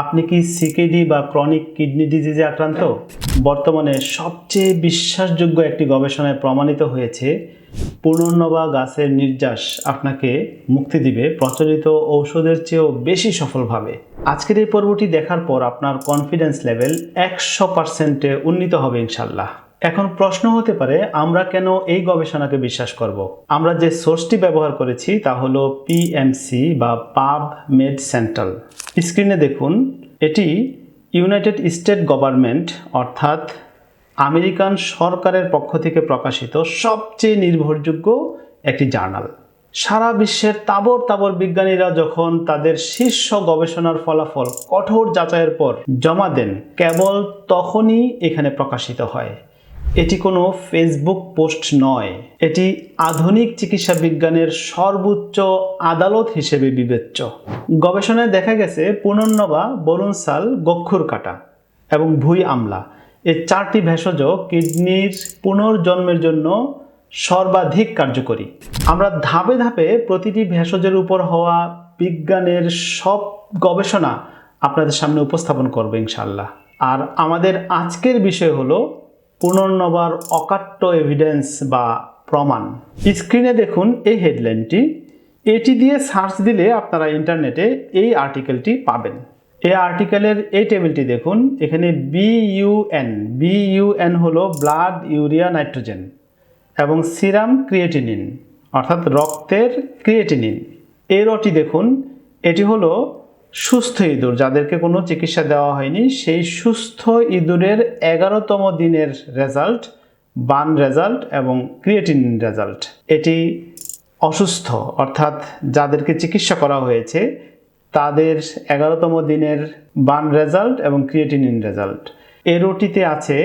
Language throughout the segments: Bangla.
আপনি কি সিকেডি বা ক্রনিক কিডনি ডিজিজে আক্রান্ত? বর্তমানে সবচেয়ে বিশ্বাসযোগ্য একটি গবেষণায় প্রমাণিত হয়েছে পুনর্নবা গাছের নির্যাস আপনাকে মুক্তি দিবে প্রচলিত ঔষধের চেয়েও বেশি সফলভাবে। আজকের এই পর্বটি দেখার পর আপনার কনফিডেন্স লেভেল 100%-এ উন্নীত হবে ইনশাল্লাহ। এখন প্রশ্ন হতে পারে, আমরা কেন এই গবেষণাকে বিশ্বাস করব? আমরা যে সোর্সটি ব্যবহার করেছি তা হলো পিএমসি বা পাবমেড সেন্ট্রাল। স্ক্রিনে দেখুন, এটি ইউনাইটেড স্টেট গভর্নমেন্ট অর্থাৎ আমেরিকান সরকারের পক্ষ থেকে প্রকাশিত সবচেয়ে নির্ভরযোগ্য একটি জার্নাল। সারা বিশ্বের তাবর তাবর বিজ্ঞানীরা যখন তাদের শীর্ষ গবেষণার ফলাফল কঠোর যাচাইয়ের পর জমা দেন, কেবল তখনই এখানে প্রকাশিত হয়। এটি কোনো ফেসবুক পোস্ট নয়, এটি আধুনিক চিকিৎসা বিজ্ঞানের সর্বোচ্চ আদালত হিসেবে বিবেচ্য। গবেষণায় দেখা গেছে পুনর্নবা, বরুণসাল, গক্ষুর কাঁটা এবং ভুঁই আমলা এই চারটি ভেষজ কিডনির পুনর্জন্মের জন্য সর্বাধিক কার্যকরী। আমরা ধাপে ধাপে প্রতিটি ভেষজের উপর হওয়া বিজ্ঞানের সব গবেষণা আপনাদের সামনে উপস্থাপন করব ইনশাআল্লাহ। আর আমাদের আজকের বিষয় হলো পুনর্নবার অকাট্য এভিডেন্স বা প্রমাণ। স্ক্রিনে দেখুন এই হেডলাইনটি, এটি দিয়ে সার্চ দিলে আপনারা ইন্টারনেটে এই আর্টিকেলটি পাবেন। এই আর্টিকেলের এই টেবিলটি দেখুন, এখানে বিইউএন হলো ব্লাড ইউরিয়া নাইট্রোজেন এবং সিরাম ক্রিয়েটিনিন অর্থাৎ রক্তের ক্রিয়েটিনিন। এরটি দেখুন, এটি হলো সুস্থ ইঁদুর যাদেরকে কোনো চিকিৎসা দেওয়া হয়নি, সেই সুস্থ ইঁদুরের 11তম দিনের রেজাল্ট, বার্ন রেজাল্ট এবং ক্রিয়েটিনিন রেজাল্ট। এটি অসুস্থ অর্থাৎ যাদেরকে চিকিৎসা করা হয়েছে তাদের 11তম দিনের বার্ন রেজাল্ট এবং ক্রিয়েটিনিন রেজাল্ট। এরটিতে আছে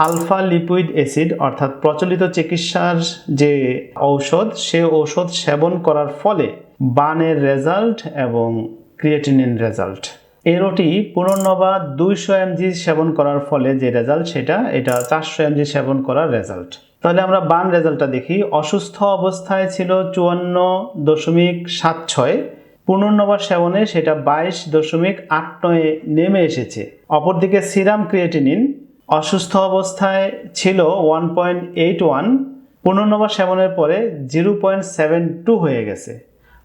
আলফা লিপিড অ্যাসিড অর্থাৎ প্রচলিত চিকিৎসার যে ঔষধ, সে ঔষধ সেবন করার ফলে বার্নের রেজাল্ট এবং ক্রিয়েটিনিন রেজাল্ট। এরটি পুনর্নবা 200 mg সেবন করার ফলে যে রেজাল্ট, এটা 400 mg সেবন করার রেজাল্ট। তাহলে আমরা বার্ন রেজাল্টটা দেখি। অসুস্থ অবস্থায় ছিল 54.76, পুনর্নবা সেবনে সেটা 22.89 নেমে এসেছে। অপরদিকে সিরাম ক্রিয়েটিনিন অসুস্থ অবস্থায় ছিল 1.81, পুনর্নবা সেবনের পরে 0.72 হয়ে গেছে,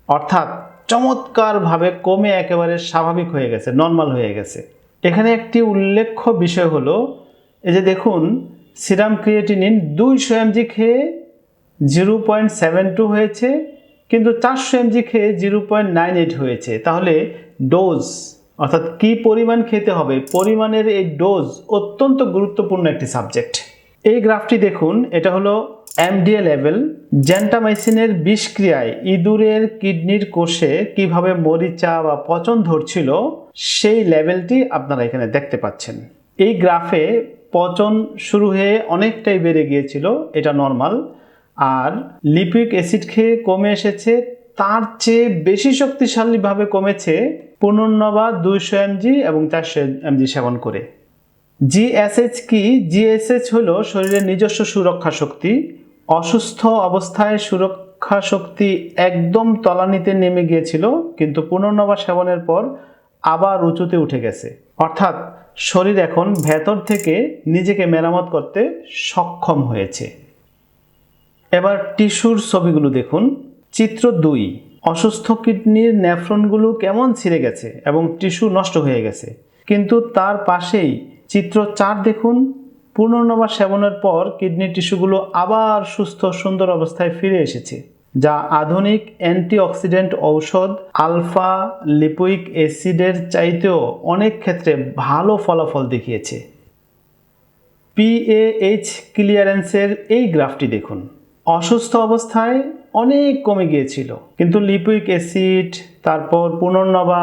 অর্থাৎ চমৎকারভাবে কমে একেবারে স্বাভাবিক হয়ে গেছে, নর্মাল হয়ে গেছে। এখানে একটি উল্লেখ্য বিষয় হলো, এই যে দেখুন, সিরাম ক্রিয়েটিনিন 200 mg খেয়ে 0.72 হয়েছে, কিন্তু 400 mg খেয়ে 0.98 হয়েছে। তাহলে ডোজ অর্থাৎ কি পরিমাণ খেতে হবে, পরিমাণের এই ডোজ অত্যন্ত গুরুত্বপূর্ণ একটি সাবজেক্ট। এই গ্রাফটি দেখুন, এটা হলো এমডিএ লেভেল। জেন্টামাইসিনের বিষক্রিয়ায় ইঁদুরের কিডনির কোষে কিভাবে মরিচা বা পচন ধরছিল সেই লেভেলটি আপনারা এখানে দেখতে পাচ্ছেন। এই গ্রাফে পচন শুরু হয়ে অনেকটাই বেড়ে গিয়েছিল, এটা নর্মাল। আর লিপিক অ্যাসিড খেয়ে কমে এসেছে, তার চেয়ে বেশি শক্তিশালীভাবে কমেছে পুনর্নবা 200 mg এবং 400 mg সেবন করে। জিএসএইচ কি? জিএসএইচ হলো শরীরের নিজস্ব সুরক্ষা শক্তি। অসুস্থ অবস্থায় সুরক্ষা শক্তি একদম তলানিতে নেমে গিয়েছিল, কিন্তু পুনর্নবা সেবনের পর আবার উঁচুতে উঠে গেছে। অর্থাৎ শরীর এখন ভেতর থেকে নিজেকে মেরামত করতে সক্ষম হয়েছে। এবার টিস্যুর ছবিগুলো দেখুন। চিত্র 2, অসুস্থ কিডনির নেফ্রনগুলো কেমন ছিঁড়ে গেছে এবং টিস্যু নষ্ট হয়ে গেছে। কিন্তু তার পাশেই চিত্র 4 দেখুন, পুনর্নবা সেবনের পর কিডনি টিস্যুগুলো আবার সুস্থ সুন্দর অবস্থায় ফিরে এসেছে, যা আধুনিক অ্যান্টিঅক্সিডেন্ট ঔষধ আলফা লিপোইক অ্যাসিডের চাইতেও অনেক ক্ষেত্রে ভালো ফলাফল দেখিয়েছে। পিএইচ ক্লিয়ারেন্সের এই গ্রাফটি দেখুন। অসুস্থ অবস্থায় অনেক কমে গিয়েছিল, কিন্তু লিপোইক অ্যাসিড, তারপর পুনর্নবা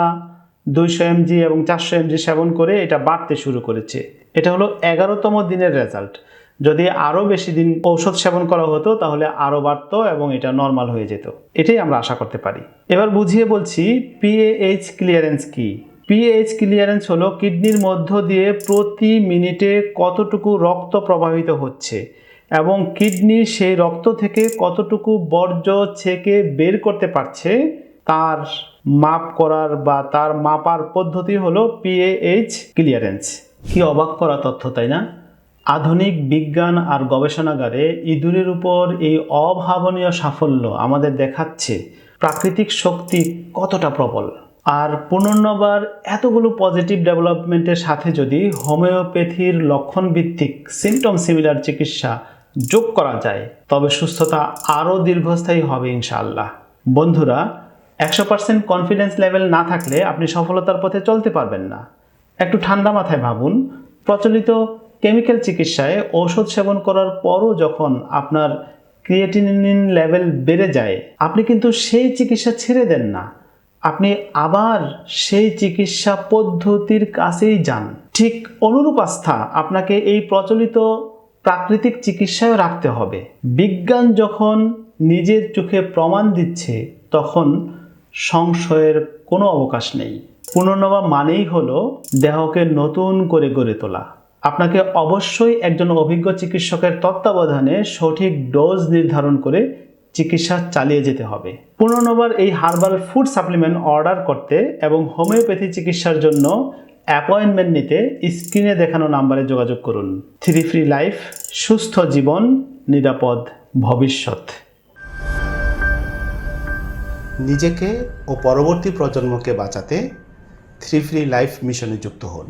200 mg এবং 400 mg সেবন করে এটা বাড়তে শুরু করেছে। এটা হলো 11তম দিনের রেজাল্ট। যদি আরও বেশি দিন ঔষধ সেবন করা হতো তাহলে আরও বাড়তো এবং এটা নর্মাল হয়ে যেত। এটাই আমরা আশা করতে পারি। এবার বুঝিয়ে বলছি পিএইচ ক্লিয়ারেন্স কি। পিএইচ ক্লিয়ারেন্স হলো কিডনির মধ্য দিয়ে প্রতি মিনিটে কতটুকু রক্ত প্রবাহিত হচ্ছে এবং কিডনি সেই রক্ত থেকে কতটুকু বর্জ্য ছেঁকে বের করতে পারছে তার মাপ করার বা তার মাপার পদ্ধতি হলো PAH ক্লিয়ারেন্স। কি অবাক করা তথ্য, তাই না? আধুনিক বিজ্ঞান আর গবেষণাগারে ইঁদুরের উপর এই অভাবনীয় সাফল্য আমাদের দেখাচ্ছে প্রাকৃতিক শক্তি কতটা প্রবল। আর পুনর্নবার এতগুলো পজিটিভ ডেভেলপমেন্টের সাথে যদি হোমিওপ্যাথির লক্ষণ ভিত্তিক সিমটম সিমিলার চিকিৎসা যোগ করা যায় তবে সুস্থতা আরও দীর্ঘস্থায়ী হবে ইনশাআল্লাহ। বন্ধুরা, 100% কনফিডেন্স লেভেল না থাকলে আপনি সফলতার পথে চলতে পারবেন না। একটু ঠান্ডা মাথায় ভাবুন, প্রচলিত কেমিক্যাল চিকিৎসায় ঔষধ সেবন করার পরও যখন আপনার ক্রিয়েটিনিন লেভেল বেড়ে যায়, আপনি কিন্তু সেই চিকিৎসা ছেড়ে দেন না, আপনি আবার সেই চিকিৎসা পদ্ধতির কাছেই যান। ঠিক অনুরূপ আস্থা আপনাকে এই প্রচলিত প্রাকৃতিক চিকিৎসায় রাখতে হবে। বিজ্ঞান যখন নিজের চোখে প্রমাণ দিচ্ছে তখন সংশয়ের কোনো অবকাশ নেই। পুনর্নবা মানেই হলো দেহকে নতুন করে গড়ে তোলা। আপনাকে অবশ্যই একজন অভিজ্ঞ চিকিৎসকের তত্ত্বাবধানে সঠিক ডোজ নির্ধারণ করে চিকিৎসা চালিয়ে যেতে হবে। পুনর্নবার এই হার্বাল ফুড সাপ্লিমেন্ট অর্ডার করতে এবং হোমিওপ্যাথি চিকিৎসার জন্য অ্যাপয়েন্টমেন্ট নিতে স্ক্রিনে দেখানো নাম্বারে যোগাযোগ করুন। 3 ফ্রি লাইফ, সুস্থ জীবন, নিরাপদ ভবিষ্যৎ। নিজেকে ও পরবর্তী প্রজন্মকে বাঁচাতে 3 ফ্রি লাইফ মিশনে যুক্ত হন।